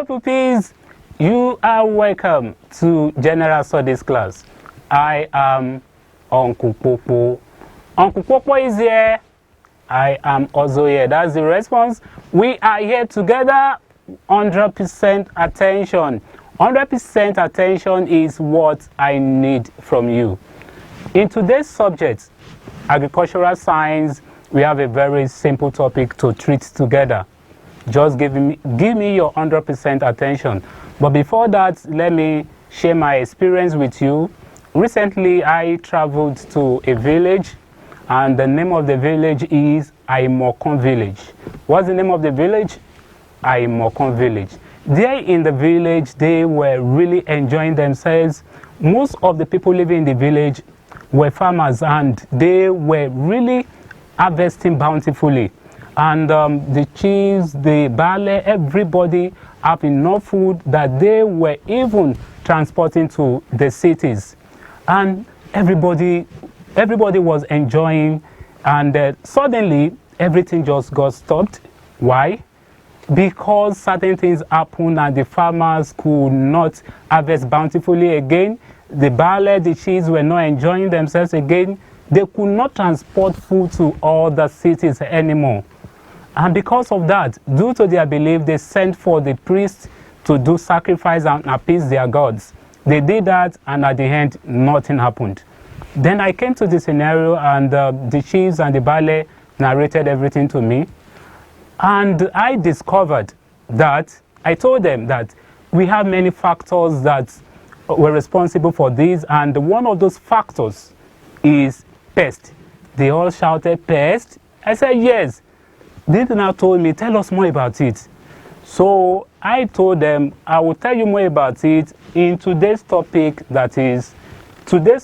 pupils, you are welcome to General Studies class. I am Uncle Popo. Uncle Popo is here. I am also here. That's the response. We are here together. 100% attention. 100% attention is what I need from you. In today's subject, agricultural science, we have a very simple topic to treat together. Just give me your 100% attention. But before that, let me share my experience with you. Recently, I traveled to a village, and the name of the village is Aimokon village. What's the name of the village? Aimokon village. There in the village, they were really enjoying themselves. Most of the people living in the village were farmers, and they were really harvesting bountifully. And the chiefs, the bale, everybody have enough food that they were even transporting to the cities. And everybody was enjoying, and suddenly everything just got stopped. Why? Because certain things happened and the farmers could not harvest bountifully again. The bale, the chiefs were not enjoying themselves again. They could not transport food to all the cities anymore. And because of that, due to their belief, they sent for the priests to do sacrifice and appease their gods. They did that, and at the end, nothing happened. Then I came to the scenario, and the chiefs and the bale narrated everything to me. And I discovered that, I told them that we have many factors that were responsible for this, and one of those factors is pest. They all shouted, pest? I said, yes. They now told me, tell us more about it. So I told them, I will tell you more about it in today's topic. Today's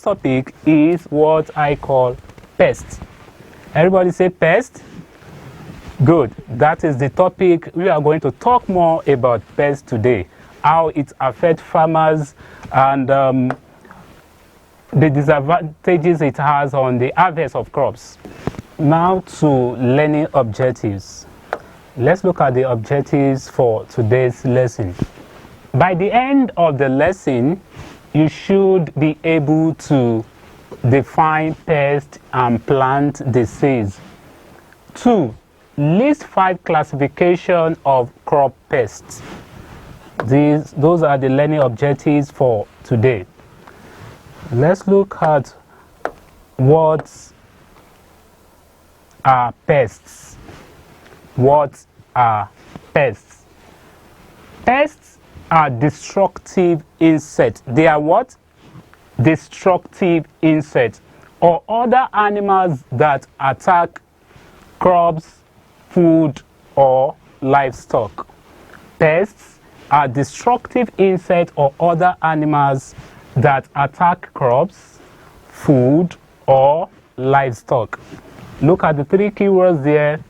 topic is what I call pest. Everybody say pest? Good. That is the topic. We are going to talk more about pests today, how it affects farmers, and the disadvantages it has on the harvest of crops. Now to learning objectives. Let's look at the objectives for today's lesson. By the end of the lesson, you should be able to define pest and plant disease. 2. List 5 classifications of crop pests. Those are the learning objectives for today. Let's look at what are pests. What are pests? Pests are destructive insects. They are what? Destructive insects or other animals that attack crops, food, or livestock. Pests are destructive insects or other animals that attack crops, food, or livestock. Look at the 3 keywords there.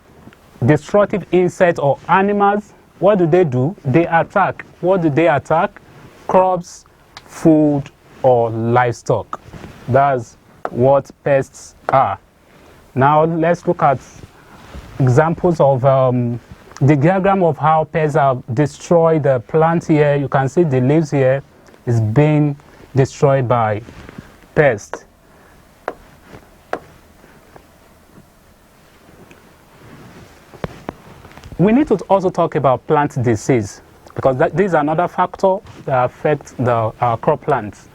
Destructive insects or animals. What do? They attack. What do they attack? Crops, food, or livestock. That's what pests are. Now let's look at examples of the diagram of how pests have destroyed the plant here. You can see the leaves here is being destroyed by pests. We need to also talk about plant disease, because this is another factor that affects the crop plants.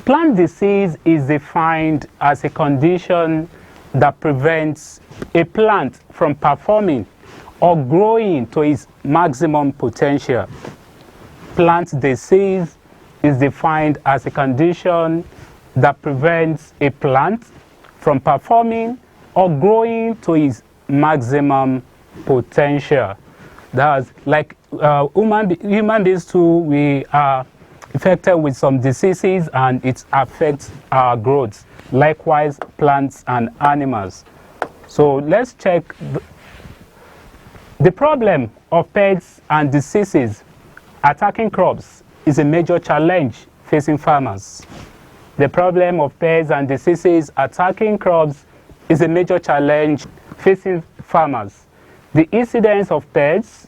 Plant disease is defined as a condition that prevents a plant from performing or growing to its maximum potential. Plant disease is defined as a condition that prevents a plant from performing or growing to its maximum potential. That's like human beings too. We are affected with some diseases, and it affects our growth. Likewise, plants and animals. So let's check the problem of pests and diseases attacking crops is a major challenge facing farmers. The problem of pests and diseases attacking crops is a major challenge facing farmers. The incidence of pests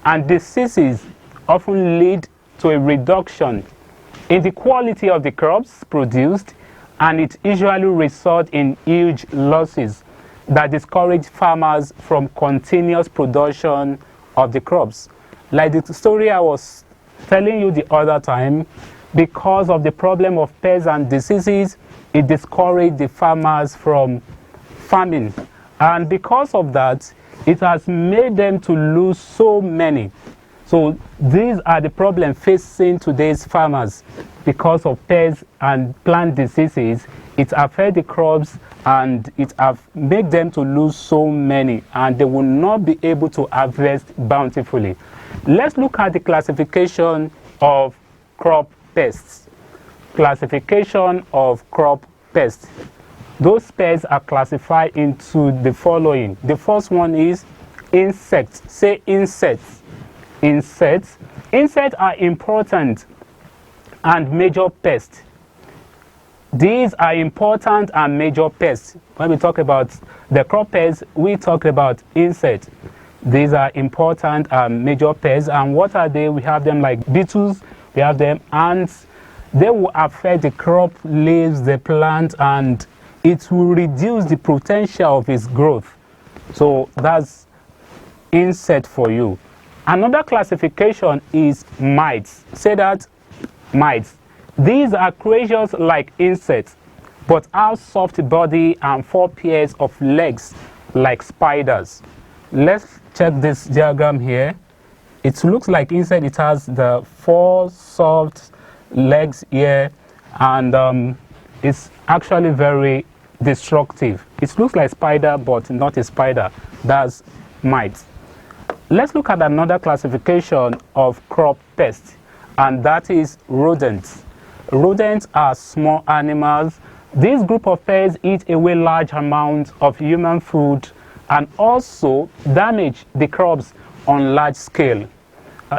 and diseases often lead to a reduction in the quality of the crops produced, and it usually results in huge losses that discourage farmers from continuous production of the crops. Like the story I was telling you the other time, because of the problem of pests and diseases, it discouraged the farmers from farming. And because of that, it has made them to lose so many. So these are the problems facing today's farmers. Because of pests and plant diseases, it affects the crops and it have made them to lose so many, and they will not be able to harvest bountifully. Let's look at the classification of crop pests. Classification of crop pests. Those pests are classified into the following. The first one is insects. Say insects. Insects. Insects are important and major pests. These are important and major pests. When we talk about the crop pests, we talk about insects. These are important and major pests. And what are they? We have them like beetles, we have them ants. They will affect the crop leaves, the plant, and it will reduce the potential of its growth. So that's insect for you. Another classification is mites. Say that, mites. These are creatures like insects, but have soft body and 4 pairs of legs like spiders. Let's check this diagram here. It looks like insect. It has the 4 soft legs here, and it's actually very destructive. It looks like spider, but not a spider. That's mites. Let's look at another classification of crop pests, and that is rodents. Rodents are small animals. This group of pests eat away large amounts of human food and also damage the crops on large scale.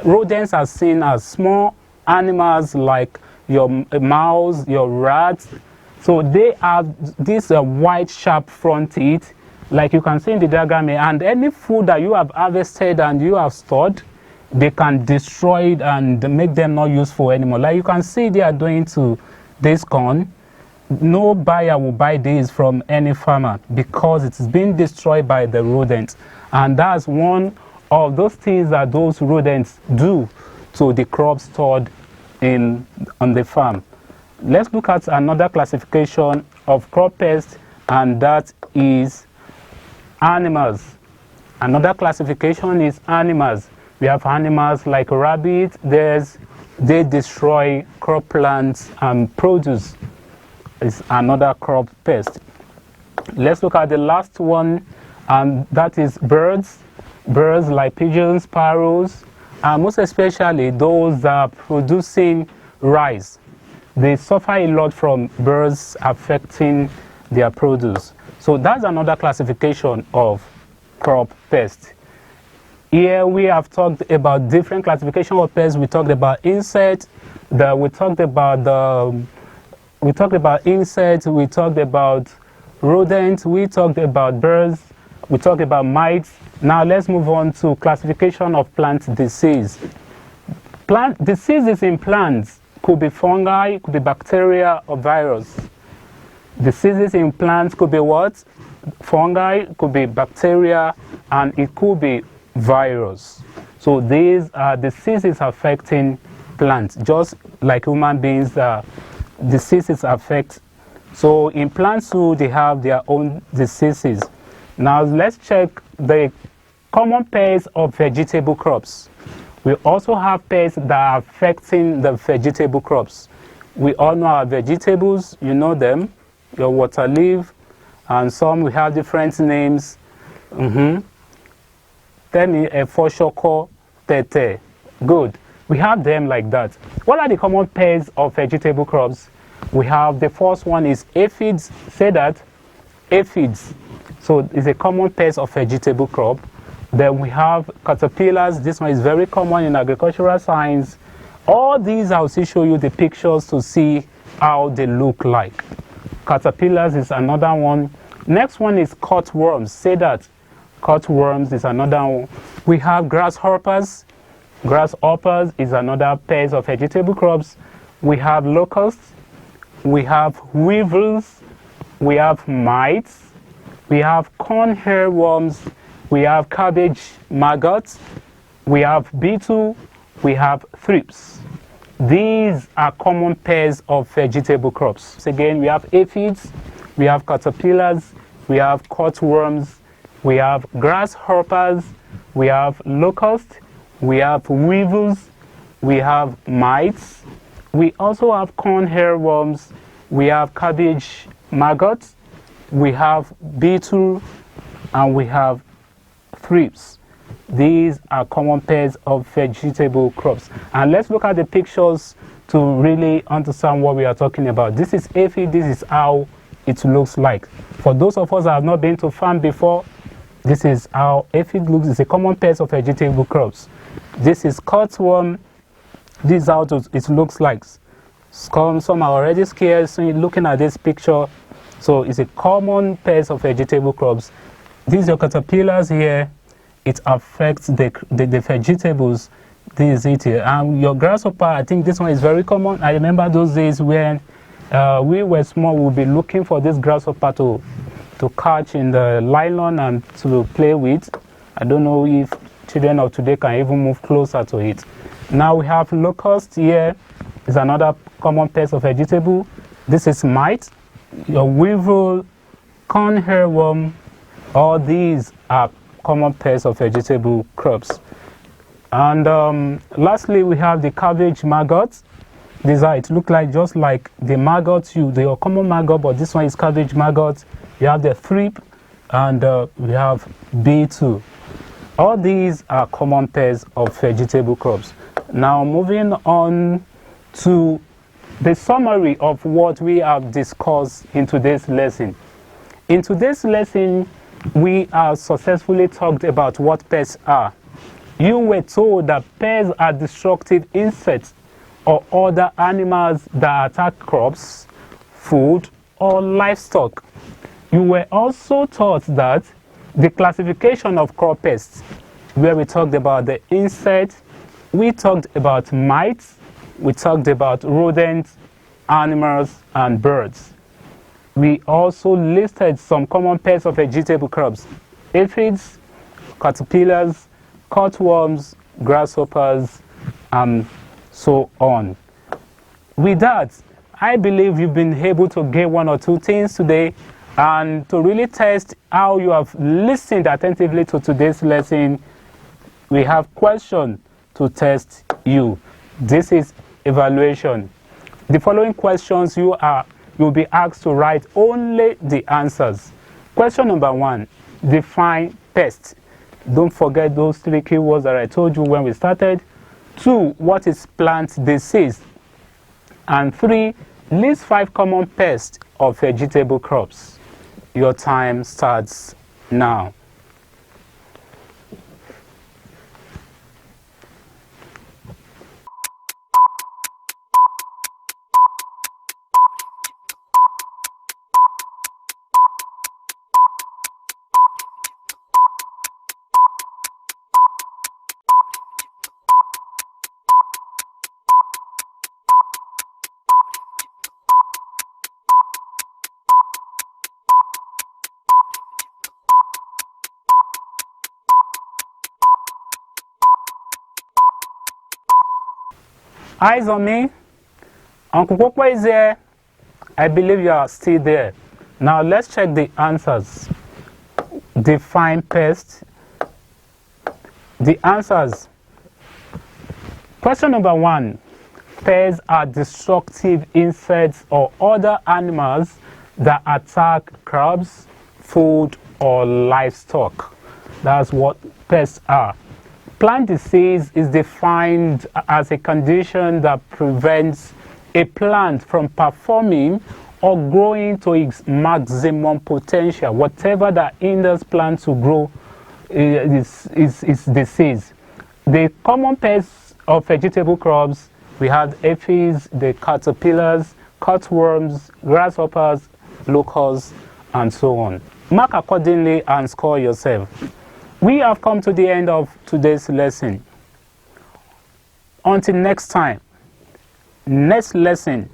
Rodents are seen as small animals like your mouse, your rats. So they have this white sharp front teeth, like you can see in the diagram here, and any food that you have harvested and you have stored, they can destroy it and make them not useful anymore. Like you can see they are doing to this corn. No buyer will buy this from any farmer because it's been destroyed by the rodents. And that's one of those things that those rodents do to the crops stored on the farm. Let's look at another classification of crop pests, and that is animals. Another classification is animals. We have animals like rabbits. They destroy crop plants and produce. It's another crop pest. Let's look at the last one, and that is birds. Birds like pigeons, sparrows, and most especially those that are producing rice. They suffer a lot from birds affecting their produce. So that's another classification of crop pests. Here we have talked about different classification of pests. We talked about insects. We talked about insects. We talked about rodents. We talked about birds. We talked about mites. Now let's move on to classification of plant disease. Plant diseases in plants could be fungi, could be bacteria or virus. Diseases in plants could be what? Fungi, could be bacteria, and it could be virus. So these are diseases affecting plants, just like human beings, diseases affect. So in plants too, they have their own diseases. Now let's check the common pests of vegetable crops. We also have pests that are affecting the vegetable crops. We all know our vegetables, you know them, your water leaf, and some we have different names. Tell me a foshoko tete. Good. We have them like that. What are the common pests of vegetable crops? We have the first one is aphids. Say that. Aphids. So it's a common pest of vegetable crop. Then we have caterpillars. This one is very common in agricultural science. All these, I'll show you the pictures to see how they look like. Caterpillars is another one. Next one is cutworms. Say that. Cutworms is another one. We have grasshoppers. Grasshoppers is another pest of vegetable crops. We have locusts, we have weevils, we have mites, we have corn hairworms, we have cabbage maggots, we have beetle, we have thrips. These are common pests of vegetable crops. Again, we have aphids, we have caterpillars, we have cutworms, we have grasshoppers, we have locusts, we have weevils, we have mites, we also have corn hairworms, we have cabbage maggots, we have beetle, and we have thrips. These are common pests of vegetable crops. And let's look at the pictures to really understand what we are talking about. This is aphid, this is how it looks like. For those of us that have not been to farm before, this is how aphid looks. It's a common pest of vegetable crops. This is cutworm. This is how it looks like. Some are already scared looking at this picture. So it's a common pest of vegetable crops. These are caterpillars here. It affects the vegetables. This is it here. And your grasshopper, I think this one is very common. I remember those days when we were small, we would be looking for this grasshopper to catch in the nylon and to play with. I don't know if children of today can even move closer to it. Now we have locust here. Is another common pest of vegetable. This is mite, your weevil, corn hairworm. All these are common pests of vegetable crops. And lastly, we have the cabbage maggots. These are, it look like just like the maggots, they are common maggot, but this one is cabbage maggot. You have the thrip, and we have beetle. All these are common pests of vegetable crops. Now moving on to the summary of what we have discussed in today's lesson. In today's lesson, we have successfully talked about what pests are. You were told that pests are destructive insects or other animals that attack crops, food, or livestock. You were also taught that the classification of crop pests, where we talked about the insects, we talked about mites, we talked about rodents, animals, and birds. We also listed some common pests of vegetable crops: aphids, caterpillars, cutworms, grasshoppers, and so on. With that, I believe you've been able to get one or two things today, and to really test how you have listened attentively to today's lesson, we have questions to test you. This is evaluation. The following questions you'll be asked to write only the answers. Question number 1, define pest. Don't forget those 3 keywords that I told you when we started. 2, what is plant disease? And 3, list 5 common pests of vegetable crops. Your time starts now. Eyes on me. Uncle Popo is there. I believe you are still there. Now let's check the answers. Define pest. The answers. Question number 1. Pests are destructive insects or other animals that attack crops, food, or livestock. That's what pests are. Plant disease is defined as a condition that prevents a plant from performing or growing to its maximum potential. Whatever that hinders plants to grow is disease. The common pests of vegetable crops, we have aphids, the caterpillars, cutworms, grasshoppers, locusts, and so on. Mark accordingly and score yourself. We have come to the end of today's lesson. Until next time, next lesson,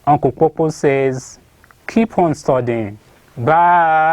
Uncle Popo says, keep on studying. Bye.